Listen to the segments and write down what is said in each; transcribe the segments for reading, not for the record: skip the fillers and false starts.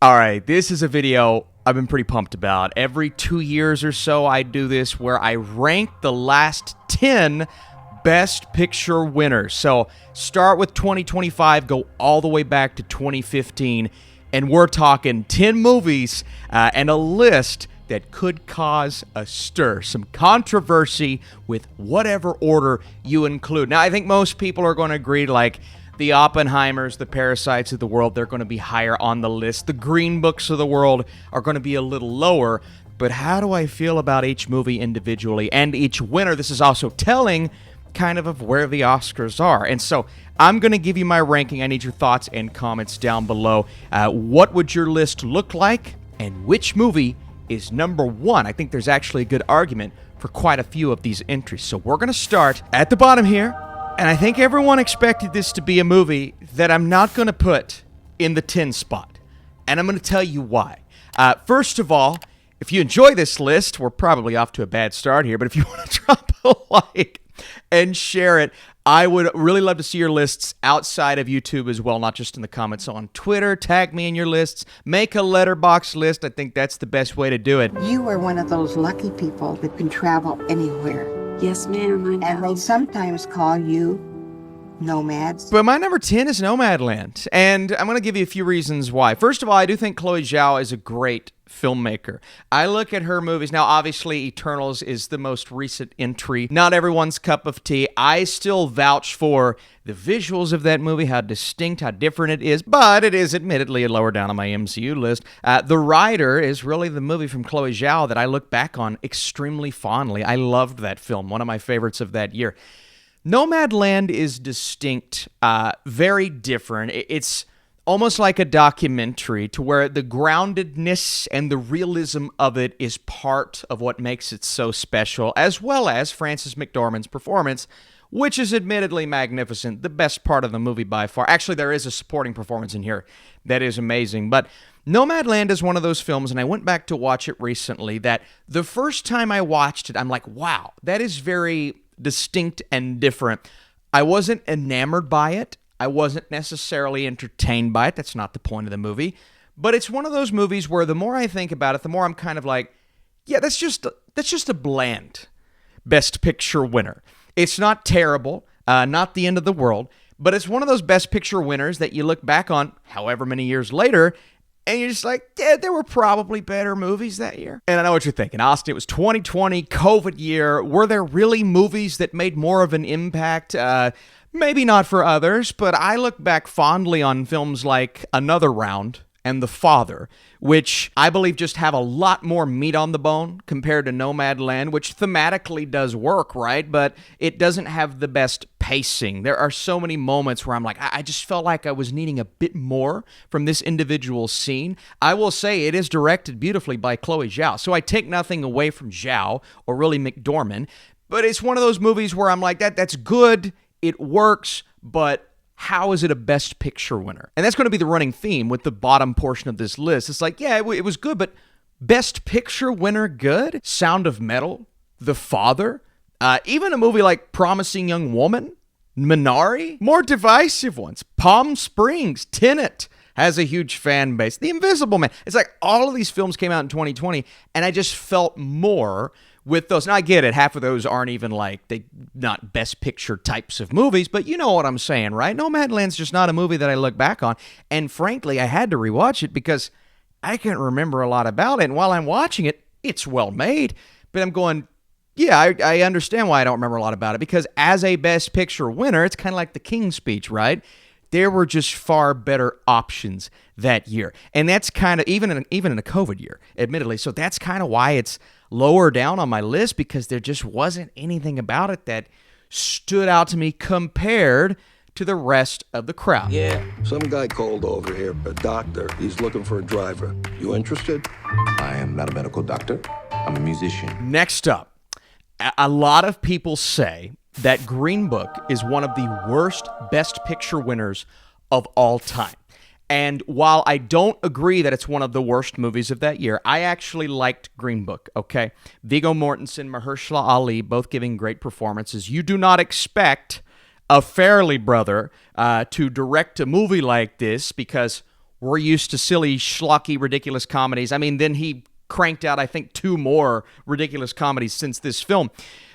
All right, this is a video I've been pretty pumped about. Every 2 years or so, I do this where I rank the last 10 Best Picture winners. So start with 2025, go all the way back to 2015, and we're talking 10 movies and a list that could cause a stir, some controversy with whatever order you include. Now, I think most people are going to agree, like, the Oppenheimers, the Parasites of the world, they're going to be higher on the list. The Green Books of the world are going to be a little lower. But how do I feel about each movie individually and each winner? This is also telling kind of where the Oscars are. And so I'm going to give you my ranking. I need your thoughts and comments down below. What would your list look like? And which movie is number one? I think there's actually a good argument for quite a few of these entries. So we're going to start at the bottom here. And I think everyone expected this to be a movie that I'm not going to put in the 10 spot. And I'm going to tell you why. First of all, if you enjoy this list, we're probably off to a bad start here, but if you want to drop a like and share it, I would really love to see your lists outside of YouTube as well, not just in the comments. So on Twitter, tag me in your lists. Make a letterbox list. I think that's the best way to do it. You are one of those lucky people that can travel anywhere. Yes, ma'am, I know. And they sometimes call you nomads. But my number 10 is Nomadland, and I'm going to give you a few reasons why. First of all, I do think Chloe Zhao is a great filmmaker. I look at her movies. Now, obviously, Eternals is the most recent entry. Not everyone's cup of tea. I still vouch for the visuals of that movie, how distinct, how different it is, but it is admittedly lower down on my MCU list. The Rider is really the movie from Chloe Zhao that I look back on extremely fondly. I loved that film, one of my favorites of that year. Nomadland is distinct, very different. It's almost like a documentary to where the groundedness and the realism of it is part of what makes it so special, as well as Frances McDormand's performance, which is admittedly magnificent, the best part of the movie by far. Actually, there is a supporting performance in here that is amazing, but Nomadland is one of those films, and I went back to watch it recently, that the first time I watched it, I'm like, wow, that is very distinct and different. I wasn't enamored by it. I wasn't necessarily entertained by it. That's not the point of the movie. But it's one of those movies where the more I think about it, the more I'm kind of like, yeah, that's just a bland Best Picture winner. It's not terrible, not the end of the world, but it's one of those Best Picture winners that you look back on however many years later, and you're just like, yeah, there were probably better movies that year. And I know what you're thinking. Austin, it was 2020, COVID year. Were there really movies that made more of an impact? Maybe not for others, but I look back fondly on films like Another Round and The Father, which I believe just have a lot more meat on the bone compared to Nomadland, which thematically does work, right? But it doesn't have the best pacing. There are so many moments where I'm like, I just felt like I was needing a bit more from this individual scene. I will say it is directed beautifully by Chloe Zhao, so I take nothing away from Zhao or really McDormand, but it's one of those movies where I'm like, that's good, it works, but how is it a Best Picture winner? And that's going to be the running theme with the bottom portion of this list. It's like, yeah, it was good, but Best Picture winner good? Sound of Metal, The Father, even a movie like Promising Young Woman, Minari, more divisive ones, Palm Springs, Tenet has a huge fan base, The Invisible Man. It's like all of these films came out in 2020, and I just felt more with those. Now, I get it. Half of those aren't even not Best Picture types of movies, but you know what I'm saying, right? Nomadland's just not a movie that I look back on. And frankly, I had to rewatch it because I can't remember a lot about it. And while I'm watching it, it's well made. But I'm going, yeah, I understand why I don't remember a lot about it, because as a Best Picture winner, it's kind of like the King's Speech, right? There were just far better options that year. And that's kind of, even in a COVID year, admittedly. So that's kind of why it's lower down on my list, because there just wasn't anything about it that stood out to me compared to the rest of the crowd. Yeah. Some guy called over here, a doctor. He's looking for a driver. You interested? I am not a medical doctor. I'm a musician. Next up, a lot of people say that Green Book is one of the worst Best Picture winners of all time. And while I don't agree that it's one of the worst movies of that year, I actually liked Green Book, okay? Viggo Mortensen, Mahershala Ali, both giving great performances. You do not expect a Farrelly brother to direct a movie like this because we're used to silly, schlocky, ridiculous comedies. I mean, then he cranked out, I think, 2 more ridiculous comedies since this film.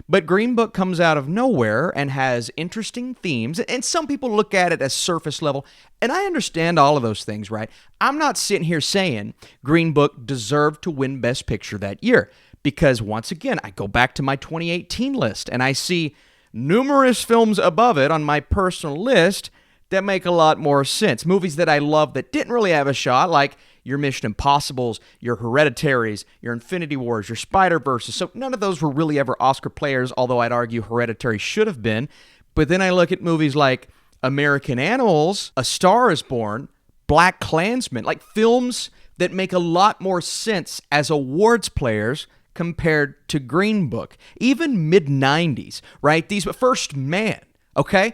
But Green Book comes out of nowhere and has interesting themes, and some people look at it as surface level, and I understand all of those things, right? I'm not sitting here saying Green Book deserved to win Best Picture that year, because once again, I go back to my 2018 list, and I see numerous films above it on my personal list that make a lot more sense. Movies that I love that didn't really have a shot, like your Mission Impossibles, your Hereditaries, your Infinity Wars, your Spider-Verses. So none of those were really ever Oscar players, although I'd argue Hereditary should have been. But then I look at movies like American Animals, A Star is Born, Black Klansman, like films that make a lot more sense as awards players compared to Green Book. Even mid-90s, right? These, First Man, okay?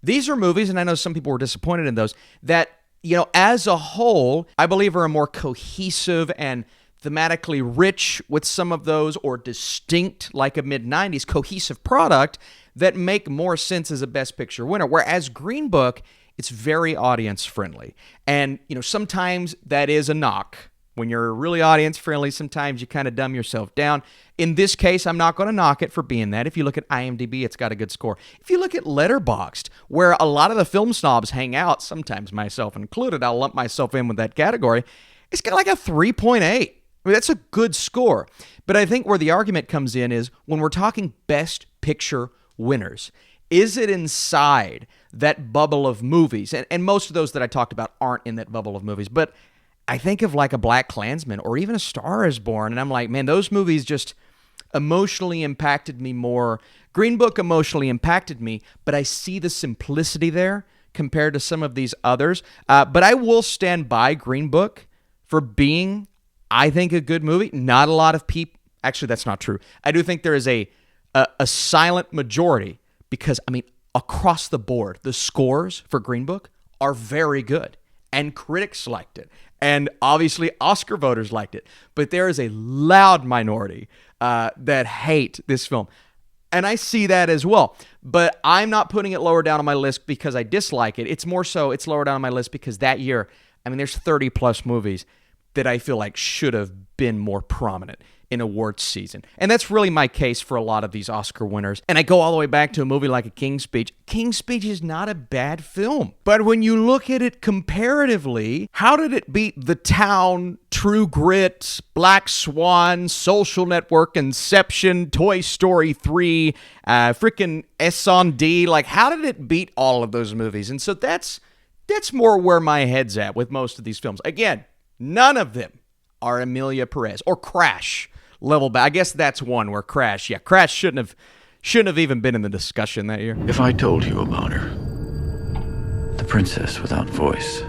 These are movies, and I know some people were disappointed in those, that, as a whole, I believe are a more cohesive and thematically rich with some of those, or distinct, like a mid-90s cohesive product that make more sense as a Best Picture winner. Whereas Green Book, it's very audience-friendly. And, sometimes that is a knock. When you're really audience-friendly, sometimes you kind of dumb yourself down. In this case, I'm not going to knock it for being that. If you look at IMDb, it's got a good score. If you look at Letterboxd, where a lot of the film snobs hang out, sometimes myself included, I'll lump myself in with that category, it's got like a 3.8. I mean, that's a good score. But I think where the argument comes in is when we're talking Best Picture winners, is it inside that bubble of movies? And most of those that I talked about aren't in that bubble of movies, but I think of like a Black Klansman or even A Star is Born, and I'm like, man, those movies just emotionally impacted me more. Green Book emotionally impacted me, but I see the simplicity there compared to some of these others. But I will stand by Green Book for being, I think, a good movie. Not a lot of people, actually, that's not true. I do think there is a silent majority because, I mean, across the board, the scores for Green Book are very good, and critics liked it. And obviously, Oscar voters liked it. But there is a loud minority that hate this film. And I see that as well. But I'm not putting it lower down on my list because I dislike it. It's more so it's lower down on my list because that year, I mean, there's 30-plus movies that I feel like should have been more prominent in awards season. And that's really my case for a lot of these Oscar winners. And I go all the way back to a movie like A King's Speech. King's Speech is not a bad film. But when you look at it comparatively, how did it beat The Town, True Grit, Black Swan, Social Network, Inception, Toy Story 3, freaking S&D? Like, how did it beat all of those movies? And so that's more where my head's at with most of these films. Again, none of them are Emilia Perez or Crash level back. I guess that's one where Crash shouldn't have even been in the discussion that year. If I told you about her, the princess without voice,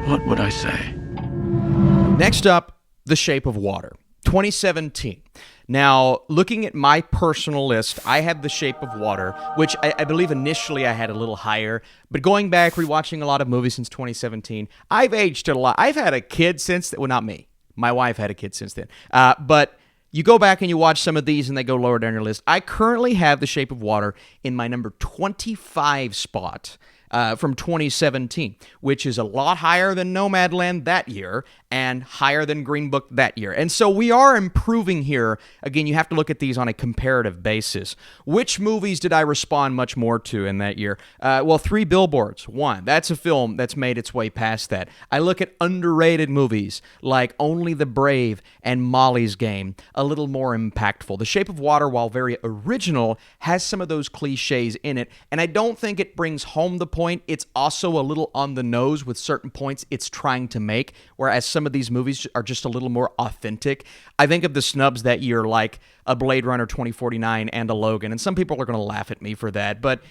what would I say? Next up, The Shape of Water, 2017. Now, looking at my personal list, I had The Shape of Water, which I believe initially I had a little higher. But going back, rewatching a lot of movies since 2017, I've aged a lot. I've had a kid since then. Well, not me. My wife had a kid since then. But you go back and you watch some of these and they go lower down your list. I currently have The Shape of Water in my number 25 spot from 2017, which is a lot higher than Nomadland that year and higher than Green Book that year. And so we are improving here. Again, you have to look at these on a comparative basis. Which movies did I respond much more to in that year? Well, Three Billboards, one. That's a film that's made its way past that. I look at underrated movies like Only the Brave and Molly's Game, a little more impactful. The Shape of Water, while very original, has some of those cliches in it, and I don't think it brings home the point. It's also a little on the nose with certain points it's trying to make, whereas some of these movies are just a little more authentic. I think of the snubs that year like a Blade Runner 2049 and a Logan, and some people are going to laugh at me for that, but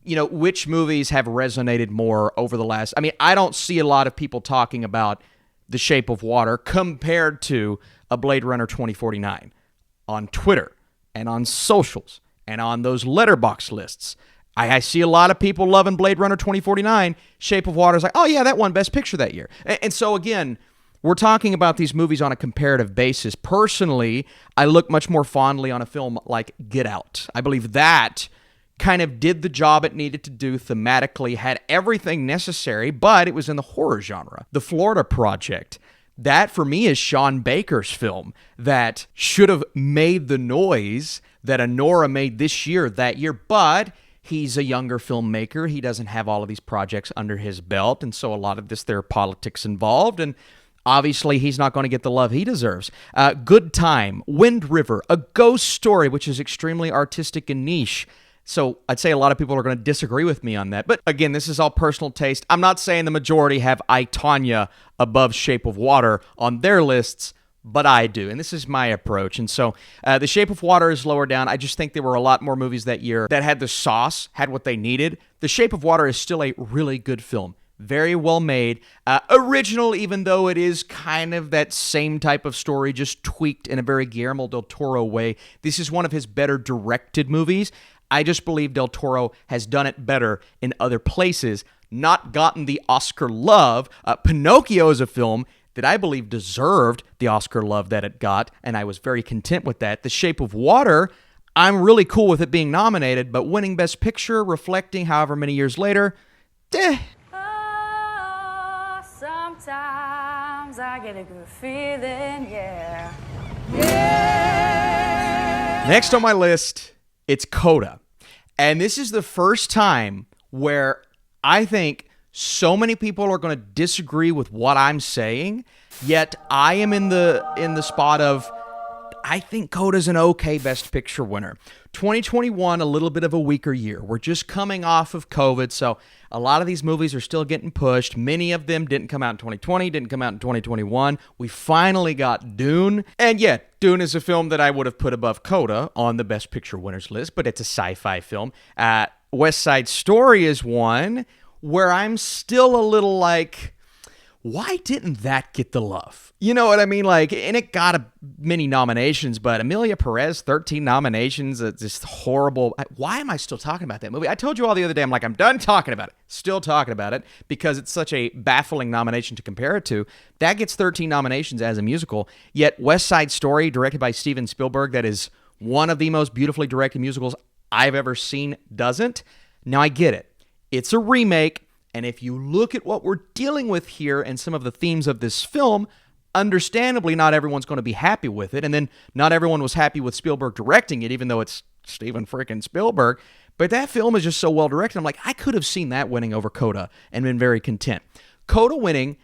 which movies have resonated more over the last... I mean, I don't see a lot of people talking about The Shape of Water compared to a Blade Runner 2049 on Twitter and on socials and on those letterbox lists. I see a lot of people loving Blade Runner 2049. Shape of Water is like, oh yeah, that won Best Picture that year. And so again, we're talking about these movies on a comparative basis. Personally, I look much more fondly on a film like Get Out. I believe that kind of did the job it needed to do thematically, had everything necessary, but it was in the horror genre. The Florida Project, that for me is Sean Baker's film that should have made the noise that Anora made this year, that year, but he's a younger filmmaker. He doesn't have all of these projects under his belt, and so a lot of there are politics involved, and obviously he's not going to get the love he deserves. Good Time, Wind River, A Ghost Story, which is extremely artistic and niche. So I'd say a lot of people are going to disagree with me on that. But again, this is all personal taste. I'm not saying the majority have I, Tonya above Shape of Water on their lists, but I do. And this is my approach. And so The Shape of Water is lower down. I just think there were a lot more movies that year that had the sauce, had what they needed. The Shape of Water is still a really good film. Very well made. Original, even though it is kind of that same type of story, just tweaked in a very Guillermo del Toro way. This is one of his better directed movies. I just believe Del Toro has done it better in other places, not gotten the Oscar love. Pinocchio is a film that I believe deserved the Oscar love that it got, and I was very content with that. The Shape of Water, I'm really cool with it being nominated, but winning Best Picture, reflecting however many years later, Oh, sometimes I get a good feeling, yeah. Yeah. Next on my list, it's CODA. And this is the first time where I think so many people are going to disagree with what I'm saying, yet I am in the spot of I think CODA's an okay Best Picture winner. 2021, a little bit of a weaker year. We're just coming off of COVID, so a lot of these movies are still getting pushed. Many of them didn't come out in 2020, didn't come out in 2021. We finally got Dune. And yet, Dune is a film that I would have put above CODA on the Best Picture winners list, but it's a sci-fi film. West Side Story is one where I'm still a little like, why didn't that get the love? You know what I mean? Like, and it got many nominations, but Emilia Perez, 13 nominations, it's just horrible. Why am I still talking about that movie? I told you all the other day, I'm like, I'm done talking about it. Still talking about it because it's such a baffling nomination to compare it to. That gets 13 nominations as a musical, yet West Side Story, directed by Steven Spielberg, that is one of the most beautifully directed musicals I've ever seen, doesn't. Now, I get it. It's a remake. And if you look at what we're dealing with here and some of the themes of this film, understandably, not everyone's going to be happy with it. And then not everyone was happy with Spielberg directing it, even though it's Steven freaking Spielberg. But that film is just so well directed. I'm like, I could have seen that winning over CODA and been very content. CODA winning,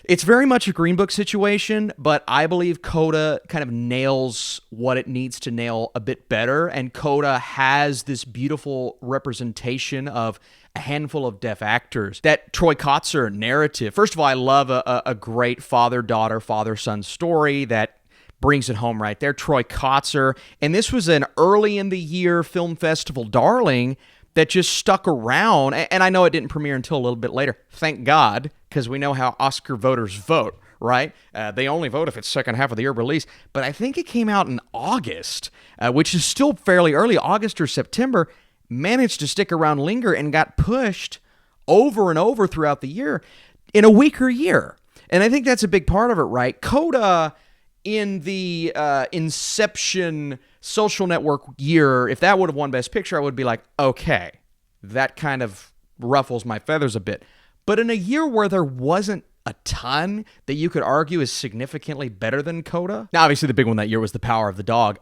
it's very much a Green Book situation, but I believe CODA kind of nails what it needs to nail a bit better. And CODA has this beautiful representation of a handful of deaf actors. That Troy Kotsur narrative. First of all, I love a great father-daughter, father-son story that brings it home right there. Troy Kotsur. And this was an early in the year film festival darling that just stuck around. And I know it didn't premiere until a little bit later. Thank God, because we know how Oscar voters vote, right? They only vote if it's second half of the year release. But I think it came out in August, which is still fairly early, August or September, managed to stick around, linger, and got pushed over and over throughout the year in a weaker year. And I think that's a big part of it, right? CODA in the Inception Social Network year, if that would have won Best Picture, I would be like, okay, that kind of ruffles my feathers a bit. But in a year where there wasn't a ton that you could argue is significantly better than CODA, now obviously the big one that year was The Power of the Dog.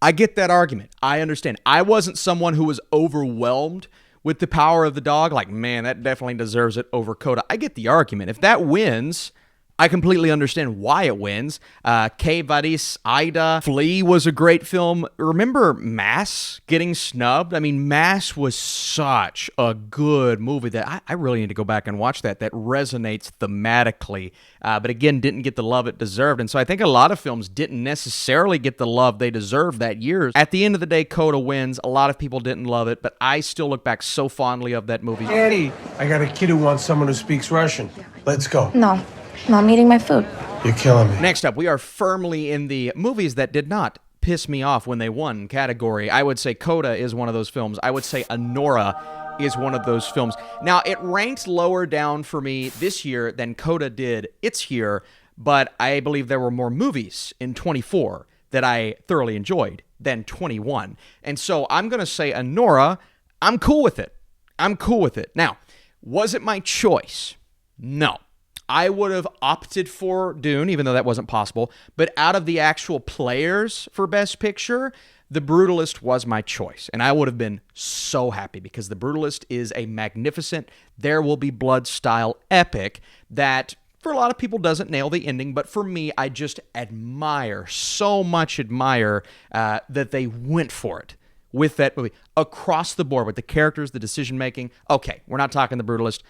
I get that argument. I understand. I wasn't someone who was overwhelmed with The Power of the Dog. Like, man, that definitely deserves it over CODA. I get the argument. If that wins, I completely understand why it wins. Kay Varis, Ida, Flea was a great film. Remember Mass getting snubbed? I mean, Mass was such a good movie that I really need to go back and watch that. That resonates thematically, but again, didn't get the love it deserved. And so I think a lot of films didn't necessarily get the love they deserved that year. At the end of the day, CODA wins. A lot of people didn't love it, but I still look back so fondly of that movie. Daddy, I got a kid who wants someone who speaks Russian. Let's go. No, I'm eating my food. You're killing me. Next up, we are firmly in the movies that did not piss me off when they won category. I would say CODA is one of those films. I would say Anora is one of those films. Now, it ranked lower down for me this year than CODA did its year, but I believe there were more movies in 24 that I thoroughly enjoyed than 21. And so I'm going to say Anora. I'm cool with it. I'm cool with it. Now, was it my choice? No. I would have opted for Dune, even though that wasn't possible. But out of the actual players for Best Picture, The Brutalist was my choice. And I would have been so happy because The Brutalist is a magnificent There Will Be Blood style epic that for a lot of people doesn't nail the ending. But for me, I just so much admire that they went for it with that movie across the board with the characters, the decision making. Okay, we're not talking The Brutalist.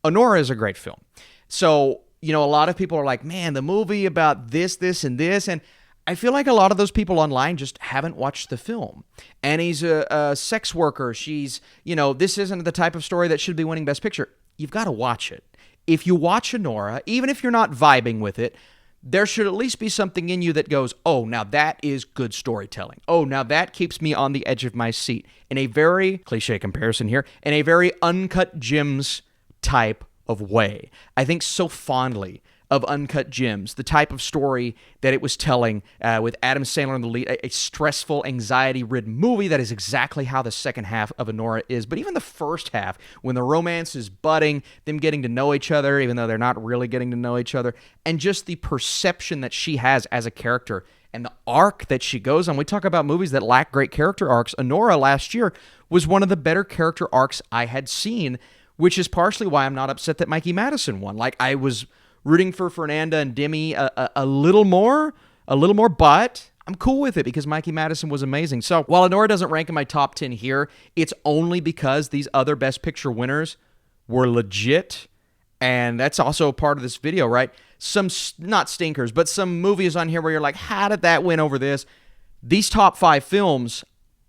Anora is a great film. So, a lot of people are like, man, the movie about this, and this. And I feel like a lot of those people online just haven't watched the film. Annie's a sex worker. She's, this isn't the type of story that should be winning Best Picture. You've got to watch it. If you watch Anora, even if you're not vibing with it, there should at least be something in you that goes, oh, now that is good storytelling. Oh, now that keeps me on the edge of my seat. In a very cliche comparison here, in a very Uncut Gems type of way. I think so fondly of Uncut Gems, the type of story that it was telling with Adam Sandler in the lead, a stressful, anxiety-ridden movie that is exactly how the second half of Anora is. But even the first half, when the romance is budding, them getting to know each other, even though they're not really getting to know each other, and just the perception that she has as a character and the arc that she goes on. We talk about movies that lack great character arcs. Anora last year was one of the better character arcs I had seen, which is partially why I'm not upset that Mikey Madison won. Like, I was rooting for Fernanda and Demi a little more, but I'm cool with it because Mikey Madison was amazing. So while Anora doesn't rank in my top 10 here, it's only because these other Best Picture winners were legit, and that's also a part of this video, right? Some, not stinkers, but some movies on here where you're like, how did that win over this? These top 5 films,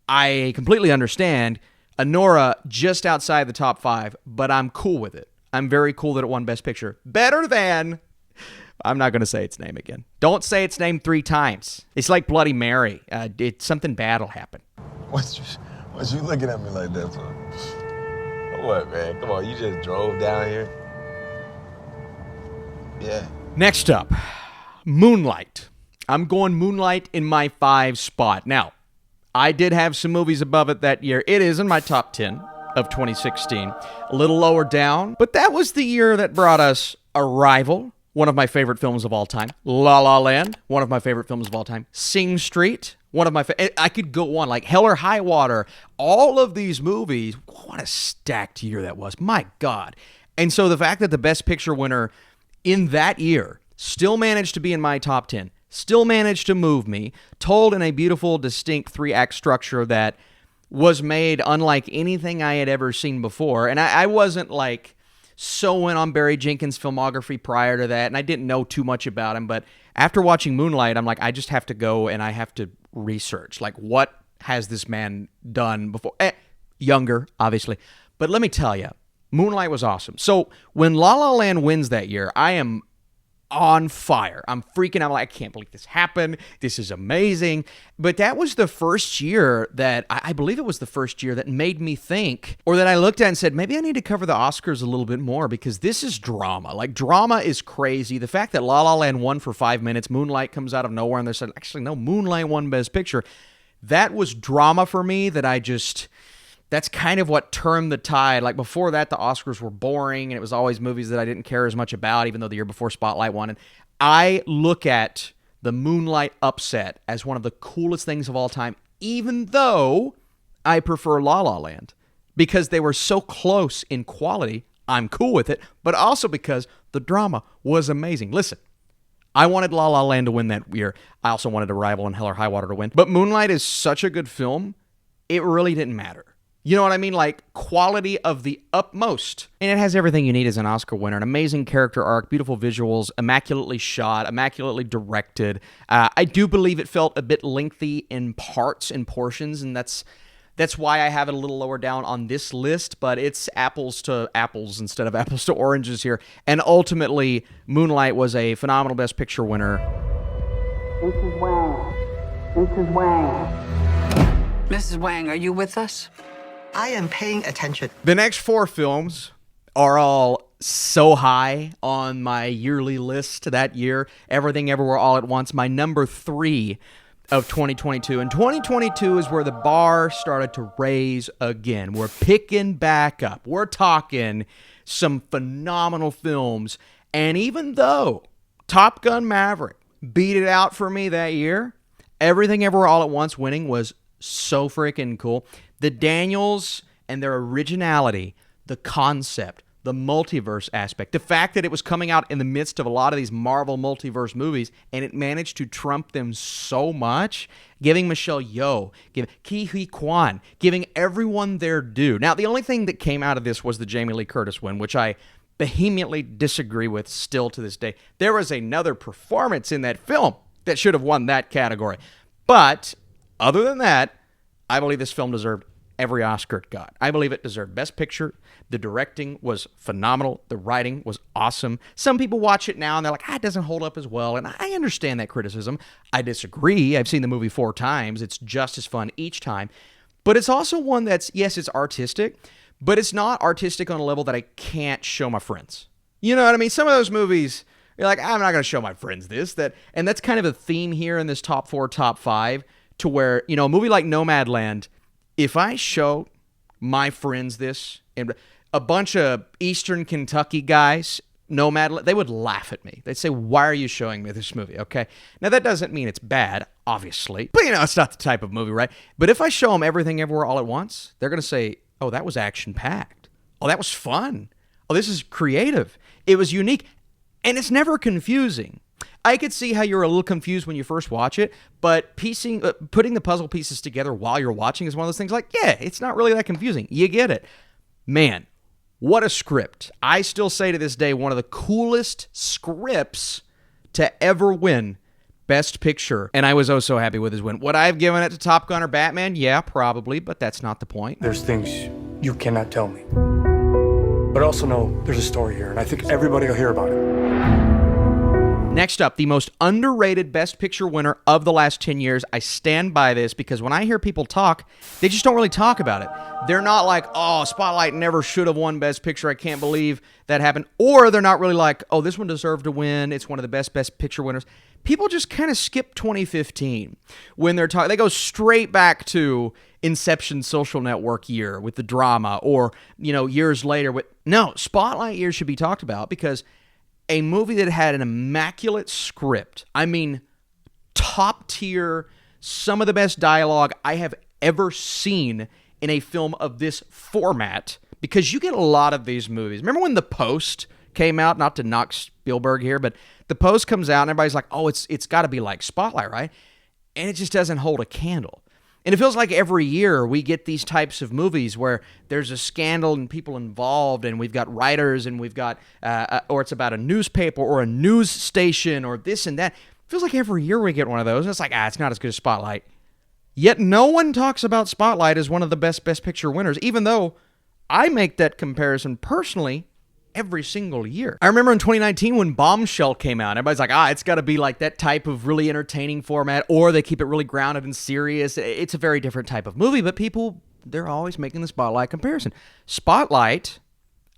I completely understand. Anora just outside the top 5, but I'm cool with it. I'm very cool that it won Best Picture. Better than... I'm not going to say its name again. Don't say its name 3 times. It's like Bloody Mary. Something bad will happen. What you looking at me like that for? What, man? Come on, you just drove down here? Yeah. Next up, Moonlight. I'm going Moonlight in my 5 spot. Now, I did have some movies above it that year. It is in my top 10 of 2016. A little lower down, but that was the year that brought us Arrival, one of my favorite films of all time. La La Land, one of my favorite films of all time. Sing Street, one of my I could go on, like Hell or High Water. All of these movies, what a stacked year that was. My God. And so the fact that the Best Picture winner in that year still managed to be in my top 10, still managed to move me, told in a beautiful, distinct 3-act structure that was made unlike anything I had ever seen before. And I wasn't like so in on Barry Jenkins' filmography prior to that, and I didn't know too much about him. But after watching Moonlight, I'm like, I just have to go and I have to research. Like, what has this man done before? Younger, obviously. But let me tell you, Moonlight was awesome. So when La La Land wins that year, I am on fire. I'm freaking out. I'm like, I can't believe this happened. This is amazing. But that was the first year that, I believe it was the first year that made me think, or that I looked at and said, maybe I need to cover the Oscars a little bit more because this is drama. Like, drama is crazy. The fact that La La Land won for 5 minutes, Moonlight comes out of nowhere, and they said, actually, no, Moonlight won Best Picture. That was drama for me that that's kind of what turned the tide. Like, before that, the Oscars were boring, and it was always movies that I didn't care as much about, even though the year before Spotlight won. And I look at the Moonlight upset as one of the coolest things of all time, even though I prefer La La Land, because they were so close in quality. I'm cool with it, but also because the drama was amazing. Listen, I wanted La La Land to win that year. I also wanted Arrival and Hell or High Water to win. But Moonlight is such a good film, it really didn't matter. You know what I mean? Like, quality of the utmost. And it has everything you need as an Oscar winner. An amazing character arc, beautiful visuals, immaculately shot, immaculately directed. I do believe it felt a bit lengthy in parts and portions, and that's why I have it a little lower down on this list, but it's apples to apples instead of apples to oranges here. And ultimately, Moonlight was a phenomenal Best Picture winner. Mrs. Wang. Mrs. Wang. Mrs. Wang, are you with us? I am paying attention. The next 4 films are all so high on my yearly list that year. Everything Everywhere All at Once. My number 3 of 2022. And 2022 is where the bar started to raise again. We're picking back up. We're talking some phenomenal films. And even though Top Gun Maverick beat it out for me that year, Everything Everywhere All at Once winning was so freaking cool. The Daniels and their originality, the concept, the multiverse aspect, the fact that it was coming out in the midst of a lot of these Marvel multiverse movies, and it managed to trump them so much, giving Michelle Yeoh, giving Ke Huy Quan, giving everyone their due. Now, the only thing that came out of this was the Jamie Lee Curtis win, which I vehemently disagree with still to this day. There was another performance in that film that should have won that category. But other than that, I believe this film deserved every Oscar it got. I believe it deserved Best Picture. The directing was phenomenal. The writing was awesome. Some people watch it now and they're like, it doesn't hold up as well. And I understand that criticism. I disagree. I've seen the movie 4 times. It's just as fun each time. But it's also one that's, yes, it's artistic, but it's not artistic on a level that I can't show my friends. You know what I mean? Some of those movies, you're like, I'm not going to show my friends this. And that's kind of a theme here in this top 4, top 5, to where, a movie like Nomadland, if I show my friends this, and a bunch of Eastern Kentucky guys, Nomadland, they would laugh at me. They'd say, why are you showing me this movie, okay? Now, that doesn't mean it's bad, obviously. But, it's not the type of movie, right? But if I show them Everything Everywhere All at Once, they're going to say, oh, that was action-packed. Oh, that was fun. Oh, this is creative. It was unique. And it's never confusing. I could see how you're a little confused when you first watch it, but putting the puzzle pieces together while you're watching is one of those things like, yeah, it's not really that confusing. You get it. Man, what a script. I still say to this day, one of the coolest scripts to ever win Best Picture, and I was oh so happy with his win. Would I have given it to Top Gun or Batman? Yeah, probably, but that's not the point. There's things you cannot tell me. But also know there's a story here, and I think everybody will hear about it. Next up, the most underrated Best Picture winner of the last 10 years. I stand by this because when I hear people talk, they just don't really talk about it. They're not like, oh, Spotlight never should have won Best Picture. I can't believe that happened. Or they're not really like, oh, this one deserved to win. It's one of the Best Picture winners. People just kind of skip 2015 when they're talking. They go straight back to Inception Social Network year with the drama, or, years later with... No, Spotlight year should be talked about because a movie that had an immaculate script, I mean, top tier, some of the best dialogue I have ever seen in a film of this format, because you get a lot of these movies. Remember when The Post came out? Not to knock Spielberg here, but The Post comes out and everybody's like, oh, it's got to be like Spotlight, right? And it just doesn't hold a candle. And it feels like every year we get these types of movies where there's a scandal and people involved, and we've got writers, and we've got, or it's about a newspaper or a news station or this and that. It feels like every year we get one of those. And it's like, it's not as good as Spotlight. Yet no one talks about Spotlight as one of the Best Picture winners, even though I make that comparison personally every single year. I remember in 2019 when Bombshell came out, everybody's like, it's got to be like that type of really entertaining format, or they keep it really grounded and serious. It's a very different type of movie, but people, they're always making the Spotlight comparison. Spotlight,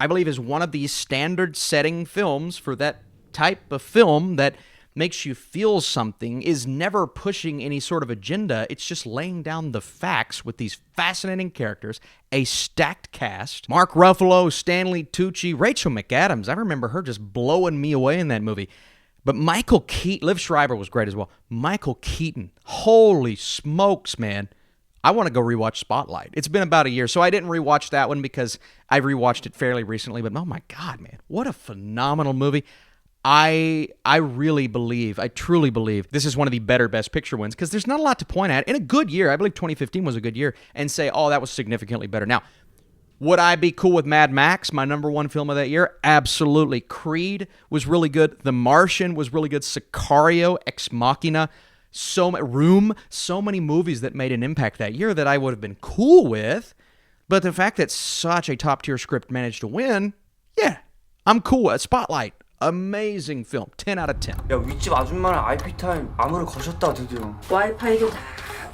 I believe, is one of these standard-setting films for that type of film that makes you feel something, is never pushing any sort of agenda. It's just laying down the facts with these fascinating characters, a stacked cast. Mark Ruffalo, Stanley Tucci, Rachel McAdams. I remember her just blowing me away in that movie. But Michael Keaton, Liv Schreiber was great as well. Michael Keaton, holy smokes, man. I want to go rewatch Spotlight. It's been about a year, so I didn't rewatch that one because I rewatched it fairly recently. But oh my God, man, what a phenomenal movie. I really believe, I truly believe this is one of the better Best Picture wins, because there's not a lot to point at. In a good year, I believe 2015 was a good year, and say, oh, that was significantly better. Now, would I be cool with Mad Max, my number one film of that year? Absolutely. Creed was really good. The Martian was really good. Sicario, Ex Machina, Room, so many movies that made an impact that year that I would have been cool with. But the fact that such a top-tier script managed to win, yeah, I'm cool with Spotlight. Amazing film. 10 out of 10. 야, 윗집 아줌마랑 IP 타임 암호를 거셨다 드디어. 와이파이도 다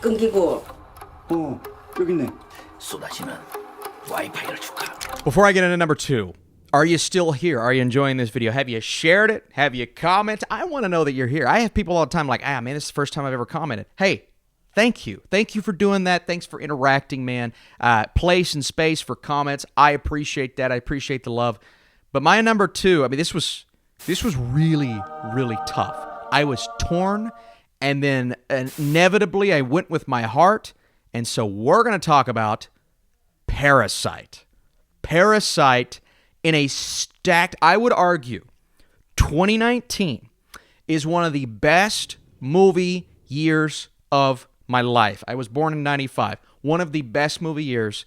끊기고. 여기 있네. 쏟아지는 와이파이를 줄까? Before I get into number 2, Are you still here? Are you enjoying this video? Have you shared it? Have you commented? I want to know that you're here. I have people all the time like, man, this is the first time I've ever commented. Hey, thank you. Thank you for doing that. Thanks for interacting, man. Place and space for comments. I appreciate that. I appreciate the love. But my number 2, I mean, this was really, really tough. I was torn, and then inevitably I went with my heart. And so we're going to talk about Parasite. Parasite in a stacked, I would argue, 2019 is one of the best movie years of my life. I was born in 95. One of the best movie years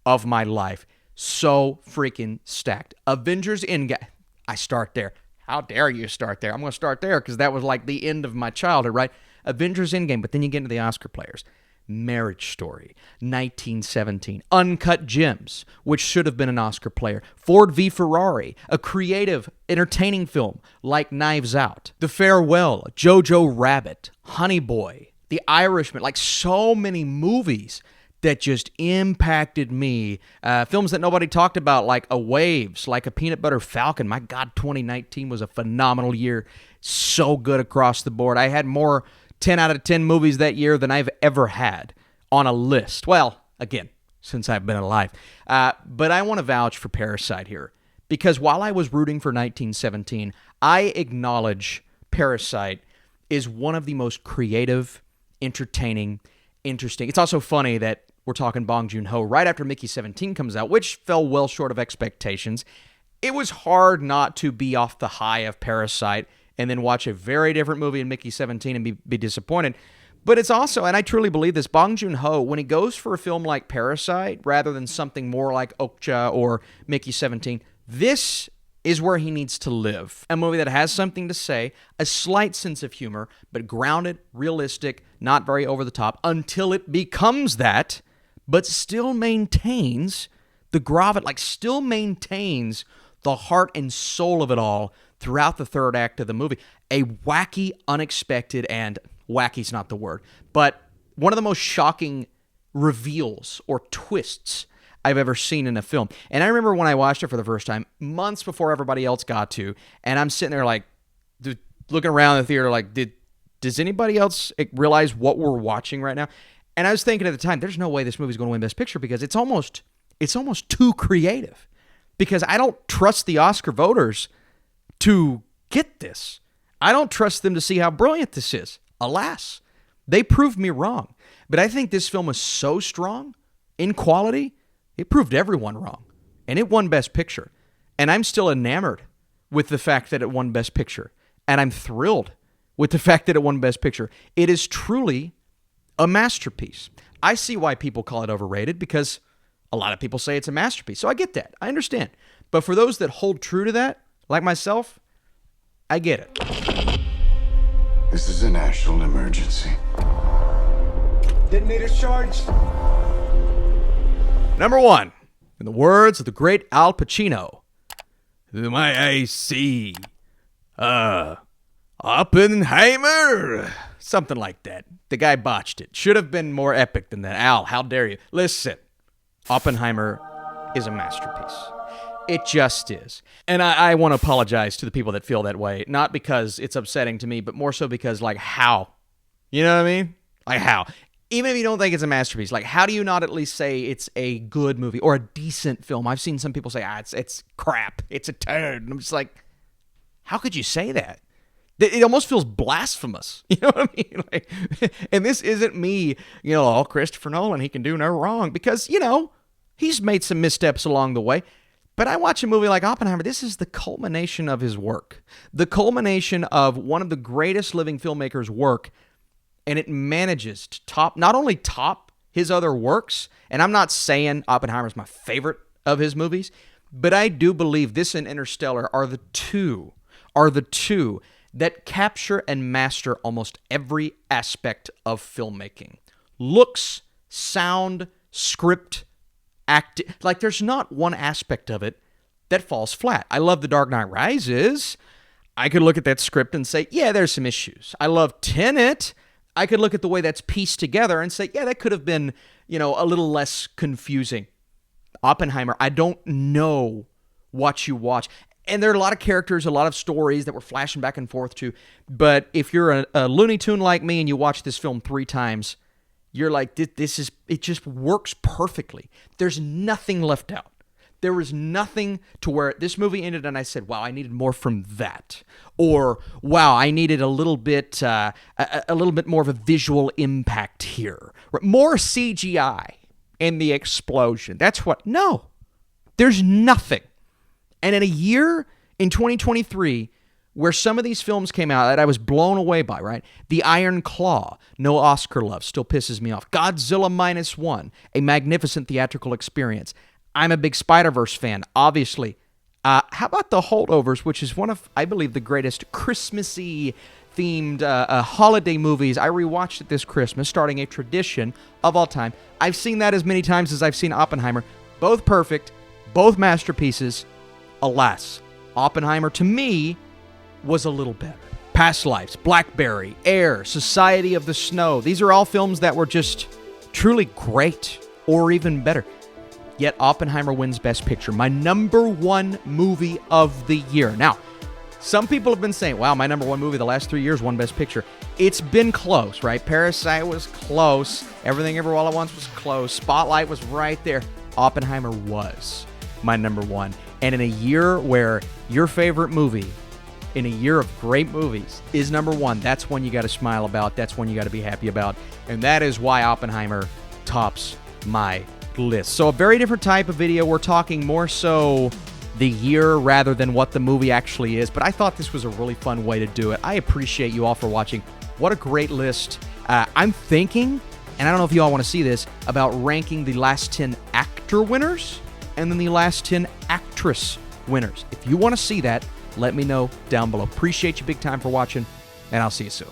of my life. So freaking stacked. Avengers Endgame. I start there. How dare you start there? I'm going to start there because that was like the end of my childhood, right? Avengers Endgame, but then you get into the Oscar players. Marriage Story, 1917, Uncut Gems, which should have been an Oscar player, Ford v. Ferrari, a creative, entertaining film like Knives Out, The Farewell, Jojo Rabbit, Honey Boy, The Irishman, like so many movies that just impacted me. Films that nobody talked about, like A Waves, like A Peanut Butter Falcon. My God, 2019 was a phenomenal year. So good across the board. I had more 10 out of 10 movies that year than I've ever had on a list. Well, again, since I've been alive. But I want to vouch for Parasite here. Because while I was rooting for 1917, I acknowledge Parasite is one of the most creative, entertaining, interesting. It's also funny that we're talking Bong Joon-ho right after Mickey 17 comes out, which fell well short of expectations. It was hard not to be off the high of Parasite and then watch a very different movie in Mickey 17 and be disappointed. But it's also, and I truly believe this, Bong Joon-ho, when he goes for a film like Parasite, rather than something more like Okja or Mickey 17, this is where he needs to live. A movie that has something to say, a slight sense of humor, but grounded, realistic, not very over the top, until it becomes that, but still maintains the gravity, like still maintains the heart and soul of it all throughout the third act of the movie. A wacky, unexpected, and wacky's not the word, but one of the most shocking reveals or twists I've ever seen in a film. And I remember when I watched it for the first time, months before everybody else got to, and I'm sitting there like, looking around the theater like, does anybody else realize what we're watching right now? And I was thinking at the time, there's no way this movie's going to win Best Picture because it's almost too creative. Because I don't trust the Oscar voters to get this. I don't trust them to see how brilliant this is. Alas, they proved me wrong. But I think this film was so strong in quality, it proved everyone wrong. And it won Best Picture. And I'm still enamored with the fact that it won Best Picture. And I'm thrilled with the fact that it won Best Picture. It is truly a masterpiece. I see why people call it overrated because a lot of people say it's a masterpiece. So I get that. I understand. But for those that hold true to that, like myself, I get it. This is a national emergency. Detonator charged. Number 1, in the words of the great Al Pacino, whom I see, Oppenheimer. Something like that. The guy botched it. Should have been more epic than that. Al, how dare you? Listen, Oppenheimer is a masterpiece. It just is. And I want to apologize to the people that feel that way. Not because it's upsetting to me, but more so because, like, how? You know what I mean? Like, how? Even if you don't think it's a masterpiece, like, how do you not at least say it's a good movie or a decent film? I've seen some people say, it's crap. It's a turd. And I'm just like, how could you say that? It almost feels blasphemous. You know what I mean? Like, and this isn't me, Christopher Nolan, he can do no wrong. Because, he's made some missteps along the way. But I watch a movie like Oppenheimer. This is the culmination of his work. The culmination of one of the greatest living filmmakers' work. And it manages to not only top his other works, and I'm not saying Oppenheimer is my favorite of his movies, but I do believe this and Interstellar are the two that capture and master almost every aspect of filmmaking. Looks, sound, script, acting. Like, there's not one aspect of it that falls flat. I love The Dark Knight Rises. I could look at that script and say, yeah, there's some issues. I love Tenet. I could look at the way that's pieced together and say, yeah, that could have been, a little less confusing. Oppenheimer, I don't know what you watch. And there are a lot of characters, a lot of stories that we're flashing back and forth to. But if you're a Looney Tune like me and you watch this film 3 times, you're like, it just works perfectly. There's nothing left out. There was nothing to where this movie ended and I said, wow, I needed more from that. Or, wow, I needed a little bit more of a visual impact here. More CGI in the explosion. That's what, no, there's nothing. And in a year, in 2023, where some of these films came out that I was blown away by, right? The Iron Claw, no Oscar love, still pisses me off. Godzilla -1, a magnificent theatrical experience. I'm a big Spider-Verse fan, obviously. How about The Holdovers, which is one of, I believe, the greatest Christmassy themed holiday movies. I rewatched it this Christmas, starting a tradition of all time. I've seen that as many times as I've seen Oppenheimer. Both perfect, both masterpieces. Alas, Oppenheimer, to me, was a little better. Past Lives, Blackberry, Air, Society of the Snow. These are all films that were just truly great, or even better. Yet Oppenheimer wins Best Picture, my #1 movie of the year. Now, some people have been saying, wow, my #1 movie the last 3 years won Best Picture. It's been close, right? Parasite was close. Everything Ever All at Once was close. Spotlight was right there. Oppenheimer was my #1. And in a year where your favorite movie, in a year of great movies, is #1, that's one you got to smile about. That's one you got to be happy about. And that is why Oppenheimer tops my list. So a very different type of video. We're talking more so the year rather than what the movie actually is. But I thought this was a really fun way to do it. I appreciate you all for watching. What a great list. I'm thinking, and I don't know if you all want to see this, about ranking the last 10 actor winners and then the last 10 actress winners. If you want to see that, let me know down below. Appreciate you big time for watching, and I'll see you soon.